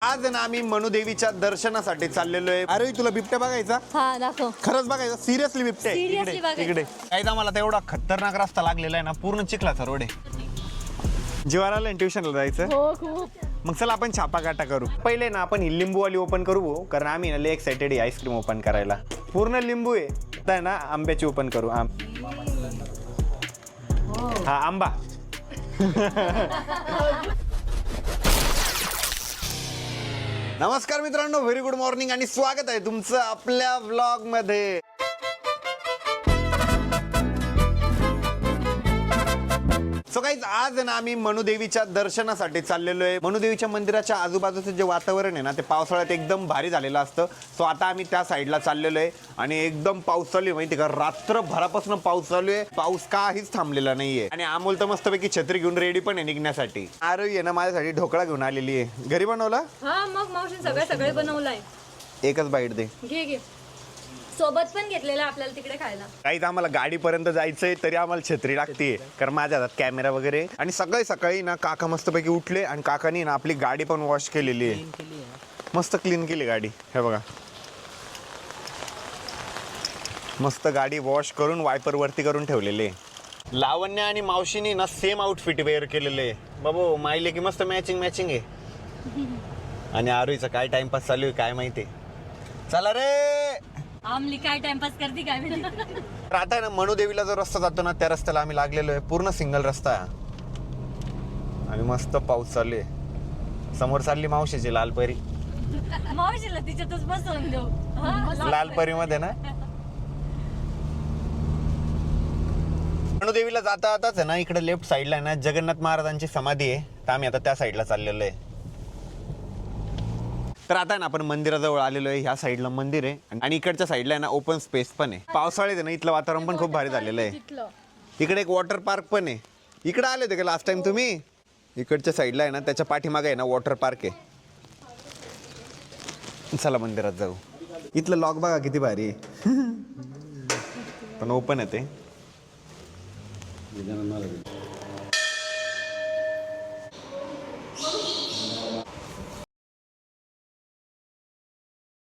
आज ना आम्ही मनुदेवीच्या दर्शनासाठी चाललेलो आहे. अरे तुला बिबट्या बघायचा? हा दाखव. खरंच बघायचा? सिरियसली बिबट्या आहे? Seriously बघायचा. इकडे कायदा मला तर एवढा खतरनाक रस्ता लागलेला आहे ना, पूर्ण चिखलाचा रोड आहे. जीवाराला ट्युशनला जायचं. हो खूप. मग चला आपण छापाकाटा करू. पहिले ना आपण ही लिंबूवाली ओपन करू भाऊ, कारण आम्ही ना लय एक्साइटेड आहे आईस्क्रीम ओपन करायला. पूर्ण लिंबू आहे तर ना आंब्याची ओपन करू. हा आंबा. नमस्कार मित्रांनो, व्हेरी गुड मॉर्निंग आणि स्वागत आहे तुमचं आपल्या व्लॉग मध्ये. सो गाईज आज ना आम्ही मनुदेवीच्या दर्शनासाठी चाललेलो आहे. मनुदेवीच्या मंदिराच्या आजूबाजूचं जे वातावरण आहे ना, ते पावसाळ्यात एकदम भारी झालेलं असतं. सो आता आम्ही त्या साईडला चाललेलो आहे आणि एकदम पाऊस चालू आहे. माहिती का, रात्रभरापासून पाऊस चालू आहे. पाऊस काहीच थांबलेला नाहीये आणि अमोल तर मस्तपैकी छत्री घेऊन रेडी पण आहे निघण्यासाठी. आरोही आहे ना माझ्यासाठी ढोकळा घेऊन आलेली आहे. घरी बनवला? हा मग मावशी सगळे बनवलाय. एकच बाईट दे. घे घे. सोबत पण घेतलेलं आपल्याला तिकडे खायला. काहीच आम्हाला गाडीपर्यंत जायचंय तरी आम्हाला छत्री लागते, कारण माझ्या हातात कॅमेरा वगैरे. आणि सकाळी सकाळी ना काका मस्तपैकी उठले आणि काकानी ना आपली गाडी पण वॉश केलेली आहे. मस्त क्लीन केली गाडी. हे बघा, मस्त गाडी वॉश करून वायपर वरती करून ठेवलेले. लावण्य आणि मावशीनी ना सेम आउटफिट वेअर केलेले. बाबू माहिले की मस्त मॅचिंग आहे. आणि आरोहीचा काय टाइमपास चालू आहे काय माहिती. चला रे. आमली काय टाइमपास करते काय माहिती. तर आता आहे ना मनुदेवीला जो रस्ता जातो ना, त्या रस्त्याला आम्ही लागलेलो आहे. पूर्ण सिंगल रस्ता आहे आणि मस्त पाऊस चालू आहे. समोर चालली मावशीची लालपरी. मावशीला तिच्यातच बसवून देऊ. लालपरी मध्ये ना मनुदेवीला जाता जाताच आहे ना, इकडे लेफ्ट साईडला आहे ना जगन्नाथ महाराजांची समाधी आहे. तर आम्ही आता त्या साईडला चाललेलो आहे. तर आता ना आपण मंदिराजवळ आलेलो आहे. ह्या साईडला मंदिर आहे आणि इकडच्या साईडला आहे ना ओपन स्पेस पण आहे. पावसाळ्यात आहे ना इथलं वातावरण पण खूप भारी झालेलं आहे. इकडे एक वॉटर पार्क पण आहे. इकडे आले होते का लास्ट टाइम तुम्ही? इकडच्या साईडला आहे ना, त्याच्या पाठीमागे आहे ना वॉटर पार्क आहे. चला मंदिरात जाऊ. इथलं लॉक बघा किती भारी आहे. पण ओपन आहे ते.